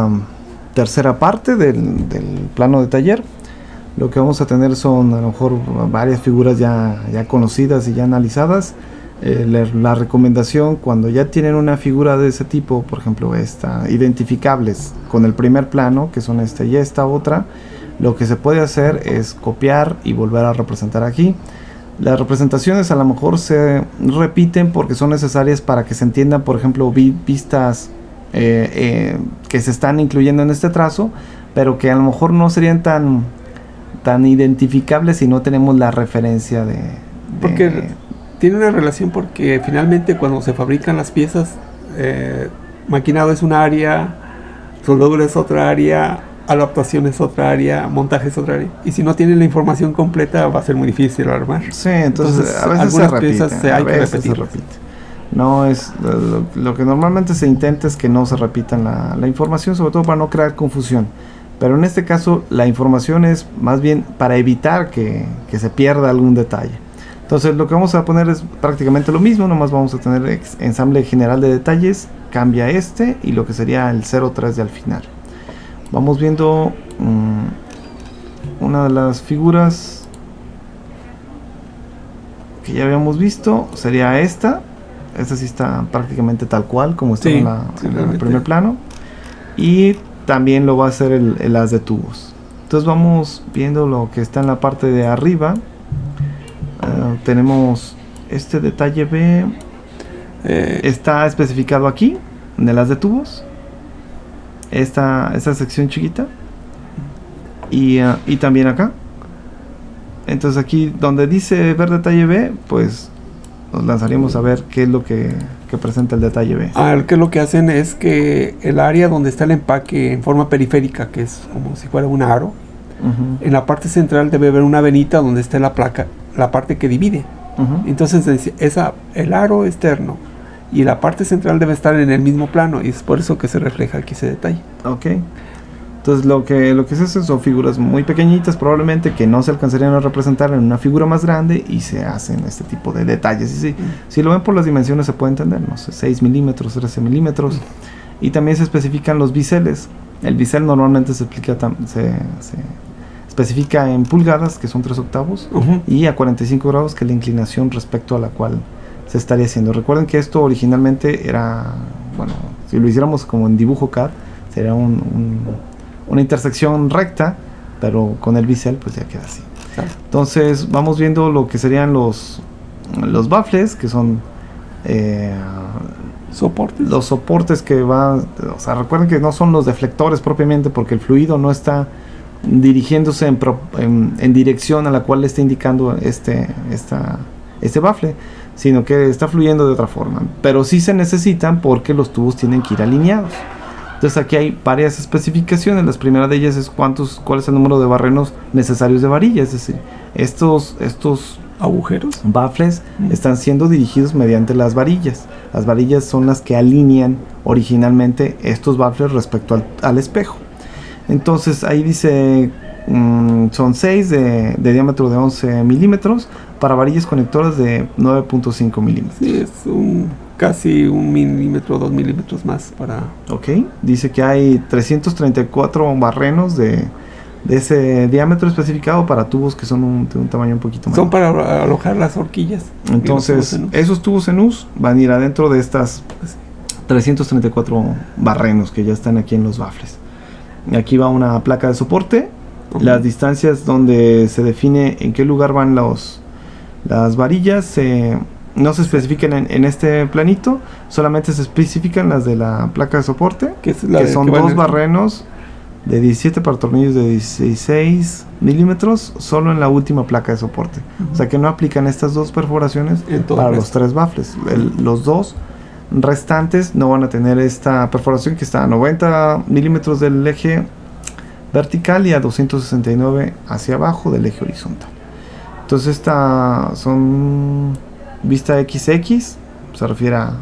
esta tercera parte del plano de taller, lo que vamos a tener son a lo mejor varias figuras ya conocidas y ya analizadas. La recomendación cuando ya tienen una figura de ese tipo, por ejemplo identificables con el primer plano, que son esta y esta otra, lo que se puede hacer es copiar y volver a representar aquí. Las representaciones a lo mejor se repiten porque son necesarias para que se entiendan, por ejemplo, vistas que se están incluyendo en este trazo, pero que a lo mejor no serían tan identificables si no tenemos la referencia porque tiene una relación, porque finalmente cuando se fabrican las piezas, maquinado es una área, soldadura es otra área, adaptación es otra área, montaje es otra área, y si no tienen la información completa va a ser muy difícil armar. Sí, entonces a veces algunas piezas hay que repetir. No es lo que normalmente se intenta es que no se repitan la información, sobre todo para no crear confusión. Pero en este caso la información es más bien para evitar que se pierda algún detalle. Entonces lo que vamos a poner es prácticamente lo mismo, nomás vamos a tener ensamble general de detalles, cambia y lo que sería el 03 de al final. Vamos viendo una de las figuras que ya habíamos visto, sería esta sí está prácticamente tal cual como está en el primer plano, y también lo va a hacer el haz de tubos. Entonces vamos viendo lo que está en la parte de arriba. Tenemos este detalle B, está especificado aquí en el haz de tubos, esta sección chiquita, y también acá. Entonces aquí donde dice ver detalle B, pues nos lanzaríamos a ver qué es lo que presenta el detalle B. Que lo que hacen es que el área donde está el empaque en forma periférica, que es como si fuera un aro, en la parte central debe haber una venita donde esté la placa, la parte que divide. Entonces el aro externo y la parte central debe estar en el mismo plano, y es por eso que se refleja aquí ese detalle. Ok. Entonces lo que se hace son figuras muy pequeñitas, probablemente que no se alcanzarían a representar en una figura más grande, y se hacen este tipo de detalles. Y si lo ven por las dimensiones se puede entender, no sé, 6 milímetros, 13 milímetros. Y también se especifican los biseles. El bisel normalmente se especifica en pulgadas, que son 3/8, y a 45 grados, que es la inclinación respecto a la cual se estaría haciendo. Recuerden que esto originalmente era, bueno, si lo hiciéramos como en dibujo CAD, sería una intersección recta, pero con el bisel pues ya queda así. Entonces vamos viendo lo que serían los baffles, que son los soportes que van, o sea, recuerden que no son los deflectores propiamente, porque el fluido no está dirigiéndose en dirección a la cual le está indicando este baffle, sino que está fluyendo de otra forma, pero sí se necesitan porque los tubos tienen que ir alineados. Entonces aquí hay varias especificaciones. La primera de ellas es cuál es el número de barrenos necesarios de varilla, es decir, estos agujeros, baffles, están siendo dirigidos mediante las varillas. Las varillas son las que alinean originalmente estos baffles respecto al espejo. Entonces ahí dice son 6 de diámetro de 11 milímetros para varillas conectoras de 9.5 milímetros. Sí, es casi 1 milímetro, 2 milímetros más para... Ok, dice que hay 334 barrenos de ese diámetro especificado para tubos que son de un tamaño un poquito mayor. Son para alojar las horquillas. Entonces, esos tubos en US van a ir adentro de estas 334 barrenos que ya están aquí en los baffles. Aquí va una placa de soporte, las distancias donde se define en qué lugar van las varillas no se especifican en este planito, solamente se especifican las de la placa de soporte, que son dos barrenos de 17 para tornillos de 16 milímetros, solo en la última placa de soporte. O sea que no aplican estas dos perforaciones para los 3 baffles. Los 2 restantes no van a tener esta perforación, que está a 90 milímetros del eje vertical y a 269 hacia abajo del eje horizontal. Entonces esta son vista XX, se refiere a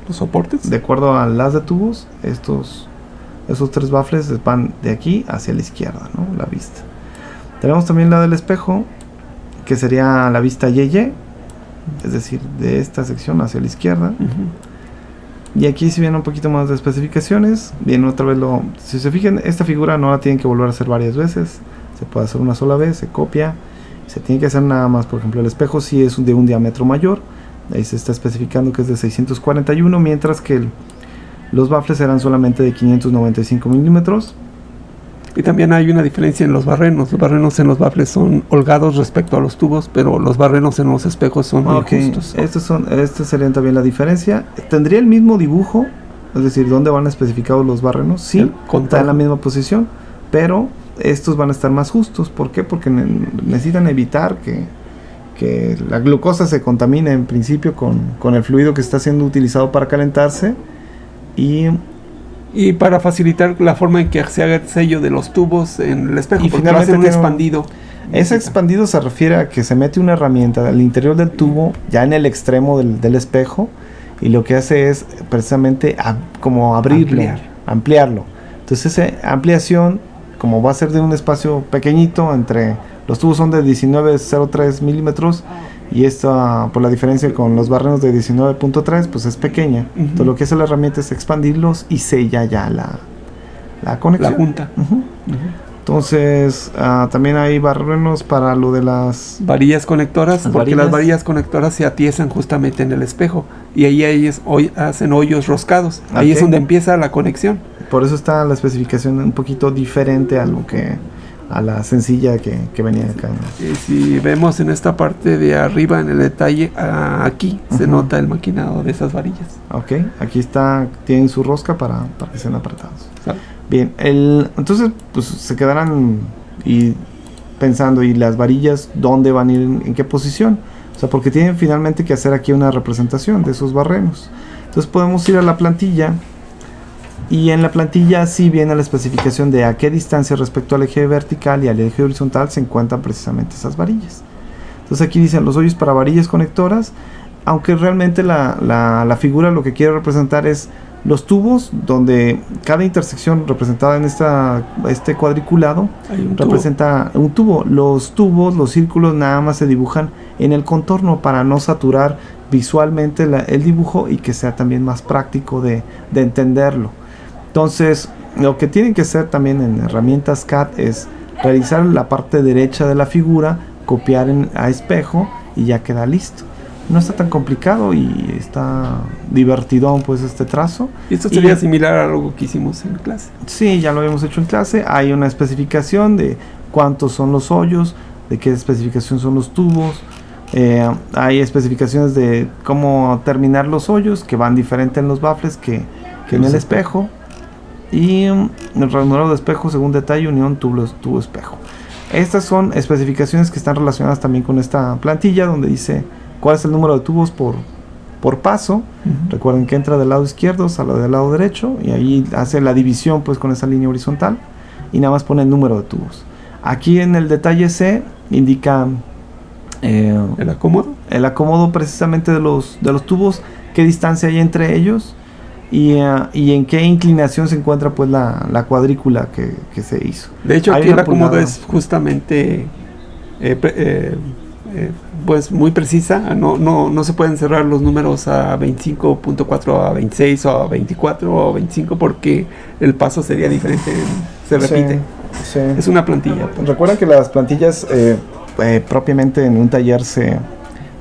los soportes. De acuerdo al haz de tubos, esos 3 baffles van de aquí hacia la izquierda, ¿no? La vista. Tenemos también la del espejo, que sería la vista YY, es decir, de esta sección hacia la izquierda. Y aquí si viene un poquito más de especificaciones, viene otra vez si se fijan, esta figura no la tienen que volver a hacer varias veces, se puede hacer una sola vez, se copia, se tiene que hacer nada más. Por ejemplo, el espejo sí es de un diámetro mayor, ahí se está especificando que es de 641, mientras que los baffles eran solamente de 595 milímetros. Y también hay una diferencia en los barrenos. Los barrenos en los baffles son holgados respecto a los tubos, pero los barrenos en los espejos son muy justos. Estos serían también la diferencia. ¿Tendría el mismo dibujo? Es decir, ¿dónde van especificados los barrenos? Sí, está en la misma posición, pero estos van a estar más justos. ¿Por qué? Porque necesitan evitar que la glucosa se contamine en principio con el fluido que está siendo utilizado para calentarse, y para facilitar la forma en que se haga el sello de los tubos en el espejo, y porque va a ser un expandido. Ese expandido se refiere a que se mete una herramienta al interior del tubo, ya en el extremo del espejo, y lo que hace es precisamente como abrirlo, ampliarlo. Entonces esa ampliación, como va a ser de un espacio pequeñito, los tubos son de 19.03 milímetros, y esta, por la diferencia con los barrenos de 19.3, pues es pequeña. Entonces lo que hace la herramienta es expandirlos y sella ya la conexión. La junta. Entonces también hay barrenos para lo de las varillas conectoras, porque las varillas conectoras se atiesan justamente en el espejo, y ahí ellos hacen hoyos roscados. Ahí es donde empieza la conexión. Por eso está la especificación un poquito diferente a la sencilla que venía acá, ¿no? Y si vemos en esta parte de arriba, en el detalle, aquí se nota el maquinado de esas varillas. Ok, aquí tienen su rosca para que sean apretados. ¿Sabe? Bien, entonces pues se quedarán pensando, ¿y las varillas dónde van a ir, en qué posición? O sea, porque tienen finalmente que hacer aquí una representación de esos barrenos. Entonces podemos ir a la plantilla, y en la plantilla sí viene la especificación de a qué distancia respecto al eje vertical y al eje horizontal se encuentran precisamente esas varillas. Entonces aquí dicen los hoyos para varillas conectoras, aunque realmente la figura lo que quiere representar es los tubos, donde cada intersección representada en este cuadriculado representa un tubo. Los tubos, los círculos nada más se dibujan en el contorno para no saturar visualmente el dibujo y que sea también más práctico de entenderlo. Entonces, lo que tienen que hacer también en herramientas CAD es realizar la parte derecha de la figura, copiar a espejo y ya queda listo. No está tan complicado y está divertidón pues este trazo. Y esto sería similar a algo que hicimos en clase. Sí, ya lo habíamos hecho en clase. Hay una especificación de cuántos son los hoyos, de qué especificación son los tubos. Hay especificaciones de cómo terminar los hoyos, que van diferente en los baffles que en el espejo. Y el ranurado de espejo según detalle, unión tubo espejo. Estas son especificaciones que están relacionadas también con esta plantilla, donde dice cuál es el número de tubos por paso. Recuerden que entra del lado izquierdo, sale del lado derecho, y ahí hace la división pues con esa línea horizontal, y nada más pone el número de tubos. Aquí en el detalle C indica el acomodo precisamente de los tubos, qué distancia hay entre ellos, y en qué inclinación se encuentra pues la cuadrícula que se hizo. De hecho aquí el acomodo es justamente pues muy precisa. No se pueden cerrar los números a 25.4, a 26 o a 24 o a 25, porque el paso sería diferente, se repite. Sí. Es una plantilla. Pues. Recuerden que las plantillas propiamente en un taller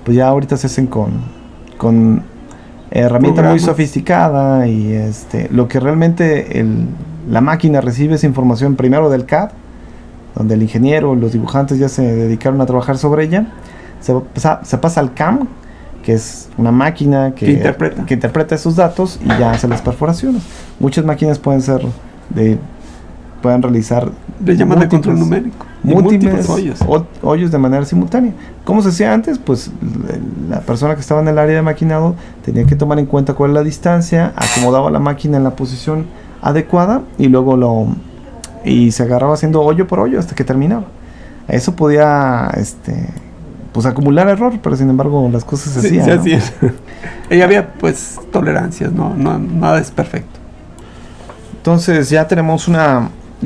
pues ya ahorita se hacen con herramienta muy sofisticada, y lo que realmente la máquina recibe es información primero del CAD, donde el ingeniero, los dibujantes ya se dedicaron a trabajar sobre ella. Se pasa al CAM, que es una máquina que interpreta esos datos y ya hace las perforaciones. Muchas máquinas pueden realizar le llaman de control numérico, múltiples hoyos de manera simultánea. ¿Cómo se hacía antes? Pues la persona que estaba en el área de maquinado tenía que tomar en cuenta cuál es la distancia, acomodaba la máquina en la posición adecuada y luego y se agarraba haciendo hoyo por hoyo hasta que terminaba. Eso podía pues acumular error, pero sin embargo las cosas se hacían. Sí, así es. Y había pues tolerancias, nada es perfecto. Entonces ya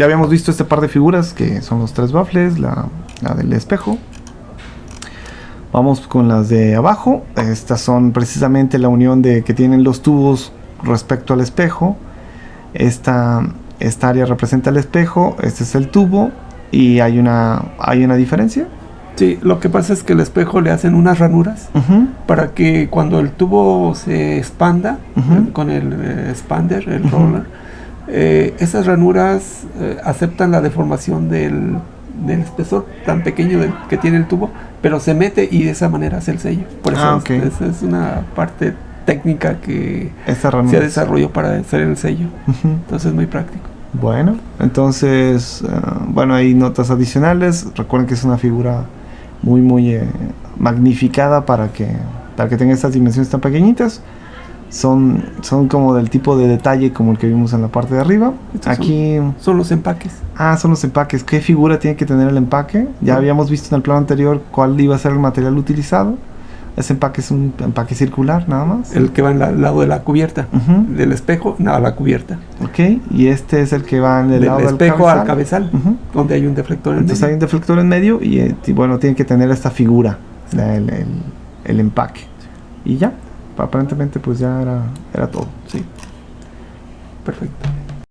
habíamos visto este par de figuras que son los tres baffles, la del espejo. Vamos con las de abajo. Estas son precisamente la unión que tienen los tubos respecto al espejo. Esta área representa el espejo, este es el tubo y hay una diferencia. Sí, lo que pasa es que el espejo le hacen unas ranuras para que cuando el tubo se expanda con el expander, el roller, esas ranuras aceptan la deformación del espesor tan pequeño que tiene el tubo, pero se mete y de esa manera hace el sello. Por eso esa es una parte técnica que se desarrolló para hacer el sello. Entonces es muy práctico. Bueno, entonces, hay notas adicionales. Recuerden que es una figura muy magnificada para que tenga estas dimensiones tan pequeñitas. Son como del tipo de detalle como el que vimos en la parte de arriba. Aquí son los empaques. Son los empaques. ¿Qué figura tiene que tener el empaque? Ya habíamos visto en el plano anterior cuál iba a ser el material utilizado. Ese empaque es un empaque circular, nada más. El que va al lado de la cubierta, del espejo, a la cubierta. Ok, y este es el que va en el lado del espejo al cabezal, donde hay un deflector en medio. Entonces hay un deflector en medio y tiene que tener esta figura, el empaque. Y ya, aparentemente pues ya era todo. Sí, perfecto.